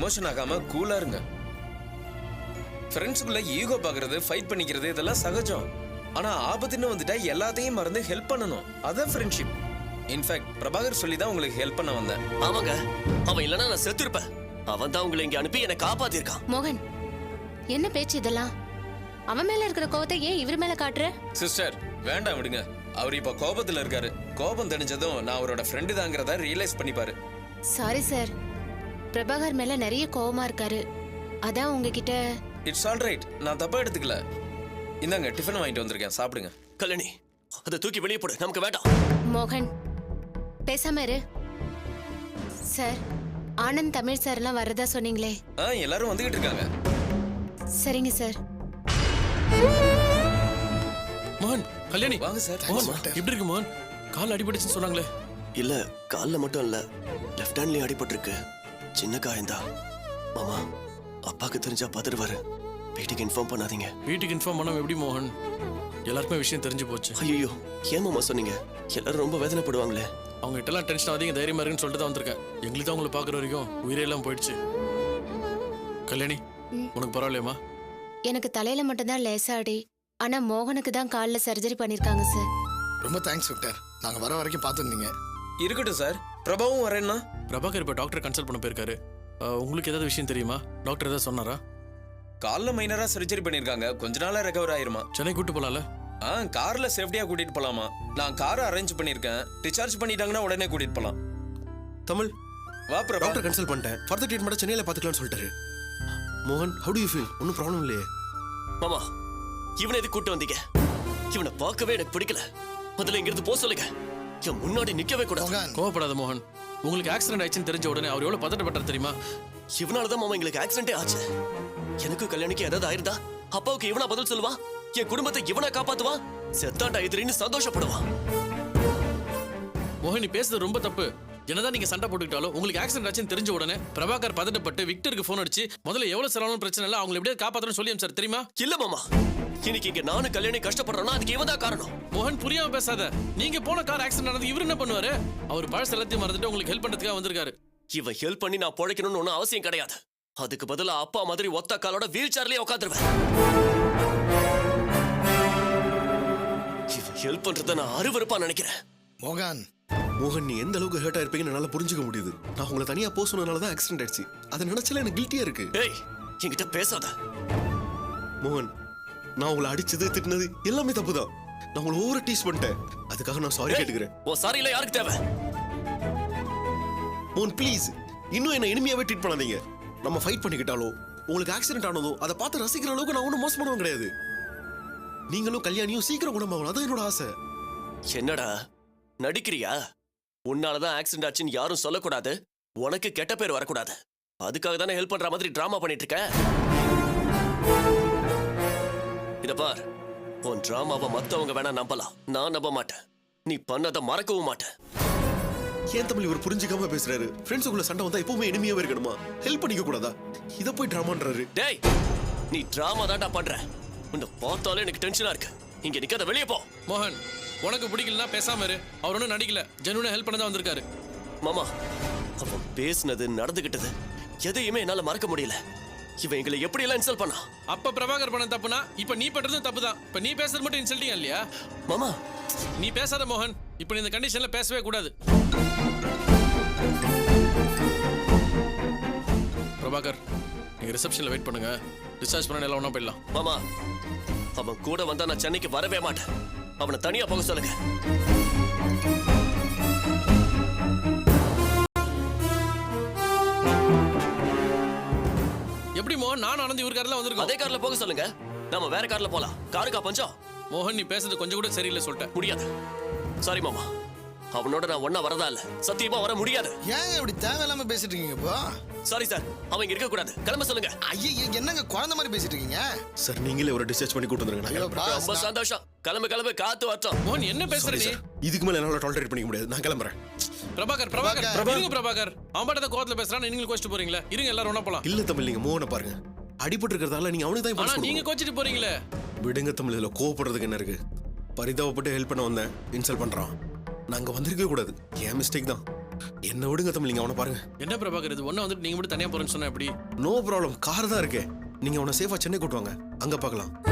Emotion ஆகாம கூலா இருங்க. ஃப்ரெண்ட்ஸுக்குள்ள ஈகோ பாக்குறது, ஃபைட் பண்ணிக்கிறது இதெல்லாம் சகஜம். ஆனா ஆபத்துன்னு வந்துட்டா எல்லாத்தையும் மறந்து ஹெல்ப் பண்ணணும். அதான் ஃப்ரெண்ட்ஷிப். இன்ஃபேக்ட் பிரபாகர் சொல்லி தான் உங்களுக்கு ஹெல்ப் பண்ண வந்தேன். ஆமாங்க, அவன் இல்லைன்னா நான் செத்துருப்பேன். அவன் தான் உங்களை இங்க அனுப்பி என்னை காப்பாத்திருக்கான். மோகன், என்ன பேச்சு இதெல்லாம்? அவன் மேல இருக்கிற கோவத்தை ஏன் இவர் மேல காட்டுற? சிஸ்டர் வேண்டாம் விடுங்க. அவர் இப்ப கோபத்துல இருக்காரு. கோபம் தெரிஞ்சதும் நான் அவரோட ஃப்ரெண்டு தாங்கிறத ரியலைஸ் பண்ணிப்பாரு. சாரி சார், பிரபாகர் மேல நிறைய கோவமா இருக்காரு. அதான் உங்ககிட்ட. இட்ஸ் ஆல் ரைட், நான் தப்பா எடுத்துக்கல. இந்தாங்க டிஃபன் வாங்கிட்டு வந்திருக்கேன், சாப்பிடுங்க. கல்யாணி, அதை தூக்கி வெளியே போடு, நமக்கு வேண்டாம். மோகன் பேசாம இரு. சார், ஆனந்த் தமிழ் சார் எல்லாம் வர்றதா சொன்னீங்களே? எல்லாரும் வந்துகிட்டு இருக்காங்க. சரிங்க சார். மோகன், கல்யாணி வாங்க சார். எப்படி இருக்கு மோகன்? கால் அடிபட்டுச்சுன்னு சொன்னாங்களே? இல்ல, கால்ல மட்டும் இல்ல, லெஃப்ட் ஹேண்ட்லயும் அடிபட்டிருக்கு. சின்ன காயம்தான். மாமா, அப்பாக்கு தெரிஞ்சா பதறுவாரு. வீட்டுக்கு இன்ஃபார்ம் பண்ணாதீங்க. வீட்டுக்கு இன்ஃபார்ம் பண்ணாம எப்படி மோகன்? எல்லாருக்குமே விஷயம் தெரிஞ்சு போச்சு. ஐயோ, ஏன் மாமா சொன்னீங்க? எல்லாரும் ரொம்ப வேதனைப்படுவாங்களே. அவங்க கிட்டலாம் டென்ஷன் ஆகாதீங்க, தைரியமா இருக்குன்னு சொல்லிட்டு தான் வந்திருக்கேன். எங்களுக்கு தான் உங்களை பாக்குற வரைக்கும் உயிரே எல்லாம் போயிடுச்சு. கல்யாணி, உனக்கு பரவாயில்லையம்மா? எனக்கு தலையில மட்டும்தான் லேசாடி, ஆனா மோகனுக்கு தான் காலில் சர்ஜரி பண்ணிருக்காங்க சார். ரொம்ப தேங்க்ஸ் டாக்டர், நாங்க வர வரைக்கும் பார்த்துருந்தீங்க. இருக்கட்டும் சார், பிரபாவும் வரேன்னா? பிரபாகர் இப்ப டாக்டர் கன்சல்ட் பண்ண போயிருக்காரு. உங்களுக்கு ஏதாவது விஷயம் தெரியுமா? டாக்டர் ஏதாவது சொன்னாரா? கால்ல மைனரா சர்ஜரி பண்ணிருக்காங்க, கொஞ்ச நாளா ரெக்கவர் ஆயிருமா. சென்னை கூட்டு போலாம்ல? கார்ல சேஃப்டியா கூட்டிட்டு போலாமா? நான் காரை அரேஞ்ச் பண்ணிருக்கேன். டிஸ்சார்ஜ் பண்ணிட்டாங்கன்னா உடனே கூட்டிட்டு போலாம். தமிழ், வா பிரபா. டாக்டர் கன்சல்ட் பண்ணிட்டேன். ஃபர்தர் ட்ரீட்மெண்ட் சென்னையில பாத்துக்கலாம்னு சொல்லிட்டாரு. மோகன், how do you feel? ஒன்னும் ப்ராப்ளம் இல்லையே? மாமா, இவனை எதுக்கு கூட்டு வந்தீங்க? இவனை பார்க்கவே எனக்கு பிடிக்கல. முதல்ல இங்க இருந்து போக சொல்லுங்க. என் முன்னாடி நிக்கவே கூடாது. கோவப்படாத மோகன். உங்களுக்கு ஆக்சிடென்ட் ஆயிடுச்சுன்னு தெரிஞ்ச உடனே அவர் எவ்வளவு பதட்டப்பட்டார் தெரியுமா? இவனாலதான் மாமா எங்களுக்கு ஆக்சிடென்டே ஆச்சு. எனக்கு கல்யாணிக்கு ஏதாவது ஆயிருந்தா அப்பாவுக்கு இவனா பதில் சொல்லுவா? என் குடும்பத்தை இவனா காப்பாத்துவா? செத்தாண்டா எதிரின்னு சந்தோஷப்படுவா. மோகன், நீ பேசுறது ரொம்ப தப்பு. என்னதான் நீங்க சண்டை போட்டுக்கிட்டாலும் உங்களுக்கு ஆக்சிடென்ட் ஆச்சுன்னு தெரிஞ்ச உடனே பிரபாகர் பதட்டப்பட்டு விக்டருக்கு போன் அடிச்சு முதல்ல எவ்வளவு செலவான பிரச்சனை இல்ல அவங்களை எப்படியாவது காப்பாத்தணும்னு சொல்லி சார் தெரியுமா? இல்ல மாமா, இன்னைக்கு இங்க நானும் கல்யாணி கஷ்டப்படுறோம்னா அதுக்கு இவன் தான் காரணம். மோகன், புரியாம பேசாத. நீங்க போன கார் ஆக்சிடென்ட் ஆனது இவர் என்ன பண்ணுவாரு? அவர் பழச எல்லாத்தையும் மறந்துட்டு உங்களுக்கு ஹெல்ப் பண்றதுக்காக வந்திருக்காரு. இவன் ஹெல்ப் பண்ணி நான் பொழைக்கணும்னு ஒன்னும் அவசியம் கிடையாது. அதுக்கு பதிலா அப்பா மாதிரி ஒத்த காலோட வீல் சேர்லயே உட்காந்துருவேன். இவன் ஹெல்ப் பண்றத நான் அருவருப்பா நினைக்கிறேன். மோகன், மோகன், நீ எந்த அளவுக்கு ஹர்ட் ஆயிருப்பீங்கன்னு என்னால புரிஞ்சுக்க முடியுது. நான் உங்களை தனியா போக சொன்னதுனால தான் ஆக்சிடென்ட் ஆயிடுச்சு. அதை நினைச்சால எனக்கு கில்ட்டியா இருக்கு. ஏய், என்கிட்ட பேசாத. மோகன், நான் உங்களை அடிச்சது திட்டினது எல்லாமே தப்புதான். நான் உங்களை ஓவர டீஸ் பண்ணிட்டேன். அதுக்காக நான் சாரி கேட்டுக்கிறேன். ஓ சாரி இல்ல யாருக்கு தேவை? மோகன் ப்ளீஸ், இன்னும் என்ன இனிமையாவே ட்ரீட் பண்ணாதீங்க. நம்ம ஃபைட் பண்ணிக்கிட்டாலோ உங்களுக்கு ஆக்சிடென்ட் ஆனதோ அதை பார்த்து ரசிக்கிற அளவுக்கு நான் ஒன்றும் மோசம் பண்ணுவோம் கிடையாது. நீங்களும் கல்யாணியும் சீக்கிரம் குணமாகணும், அதான் என்னோட ஆசை. என்னடா நடிக்கிறியா? உன்னாலதான் ஆக்சிடென்ட் ஆச்சுன்னு யாரும் சொல்லக்கூடாது, உனக்கு கெட்ட பேர் வரக்கூடாது. அதுக்காக தானே ஹெல்ப் பண்ற மாதிரி டிராமா பண்ணிட்டு இருக்க. இத பார், உன் டிராமாவை மத்தவங்க வேணா நம்பலாம், நான் நம்ப மாட்டேன். நீ பண்ணதை மறக்கவும் மாட்டேன். ஏன் தமிழ் இவர் புரிஞ்சுக்காம பேசுறாரு? ஃப்ரெண்ட்ஸுக்குள்ள சண்டை வந்தா எப்பவுமே இனிமையாவே இருக்கணுமா? ஹெல்ப் பண்ணிக்க கூடாதா? இத போய் டிராமான்றாரு. டேய், நீ டிராமா தான்டா பண்ற. உன்னை பார்த்தாலே எனக்கு டென்ஷனா இருக்கு. இங்க நிக்காத, வெளியே போ. மோகன், உனக்கு பிடிக்கலன்னா பேசாம இரு. அவர் ஒன்றும் நடிக்கல, ஜெனுவனா ஹெல்ப் பண்ண தான் வந்திருக்காரு. மாமா, அவன் பேசுனது நடந்துகிட்டது எதையுமே என்னால மறக்க முடியல. இவன் எங்களை எப்படி எல்லாம் இன்சல்ட் பண்ணா? அப்ப பிரபாகர் பண்ண தப்புனா இப்ப நீ பண்றதும் தப்பு தான். இப்ப நீ பேசுறது மட்டும் இன்சல்ட்டிங் இல்லையா? மாமா, நீ பேசாத மோகன். இப்ப நீ இந்த கண்டிஷன்ல பேசவே கூடாது. பிரபாகர், நீங்க ரிசப்ஷன்ல வெயிட் பண்ணுங்க. டிஸ்சார்ஜ் பண்ண எல்லாம் ஒண்ணா போயிடலாம். மாமா, அவன் கூட வந்தா நான் சென்னைக்கு வரவே மாட்டேன். அவனை தனியா போக சொல்லுங்க. எப்படி மோகன், நானும் ஆனந்த் இவர் கார்ல வந்திருக்கோம். அதே கார்ல போக சொல்லுங்க, நாம வேற கார்ல போலாம். காருக்கா பஞ்சம்? மோகன், நீ பேசுறது கொஞ்சம் கூட சரியில்லை சொல்லிட்டேன். முடியாது. சாரி மாமா, அவனோட நான் ஒன்னா வரதா இல்ல, சத்தியமா வர முடியாது. ஏங்க இப்படி தேவையில்லாம பேசிட்டு இருக்கீங்க? இப்போ சாரி சார், அவன் இங்க இருக்க கூடாது, கிளம்ப சொல்லுங்க. ஐயா, என்னங்க குழந்தை மாதிரி பேசிட்டு இருக்கீங்க? சார், நீங்களே ஒரு டிஸ்சார்ஜ் பண்ணி கூட்டு வந்துருங்க. ஐயோ, ரொம்ப சந்தோஷம். கிளம்பு கிளம்பு, காத்து வரட்டும். மோகன், என்ன பேசுற நீ? இதுக்கு மேல என்னால டாலரேட் பண்ணிக்க முடியாது. நான் கிளம்புறேன். பிரபாகர், இருங்க பிரபாகர். அவன் பாட்டு கோவத்துல பேசுறான், நீங்களும் கோச்சிட்டு போறீங்களா? இருங்க, எல்லாரும் ஒண்ணா போலாம். இல்ல தமிழ், நீங்க மோகனை பாருங்க. அடிபட்டு இருக்கிறதால நீங்க அவனுக்கு தான் ஆனா இம்பார்ட்டன்ஸ் நீங்க கோச்சிட்டு போறீங்களே. விடுங்க தமிழ், இதுல கோவப்படுறதுக்கு என்ன இருக்கு? பரிதாபப்பட்டு ஹெல்ப் பண்ண வந்தேன், இன்சல்ட் பண்றான். நாங்க வந்திருக்கவே கூடாது. என் மிஸ்டேக் தான். என்ன விடுங்க தமிழ், அவனை பாருங்க. என்ன பிரபாகர் இது ஒண்ணா வந்துட்டு நீங்க மட்டும் தனியா போறேன்னு சொன்னா எப்படி? நோ ப்ராப்ளம், கார் தான் இருக்கு. நீங்க அவனை சேஃபா சென்னை கூட்டு வாங்க, அங்க பார்க்கலாம்.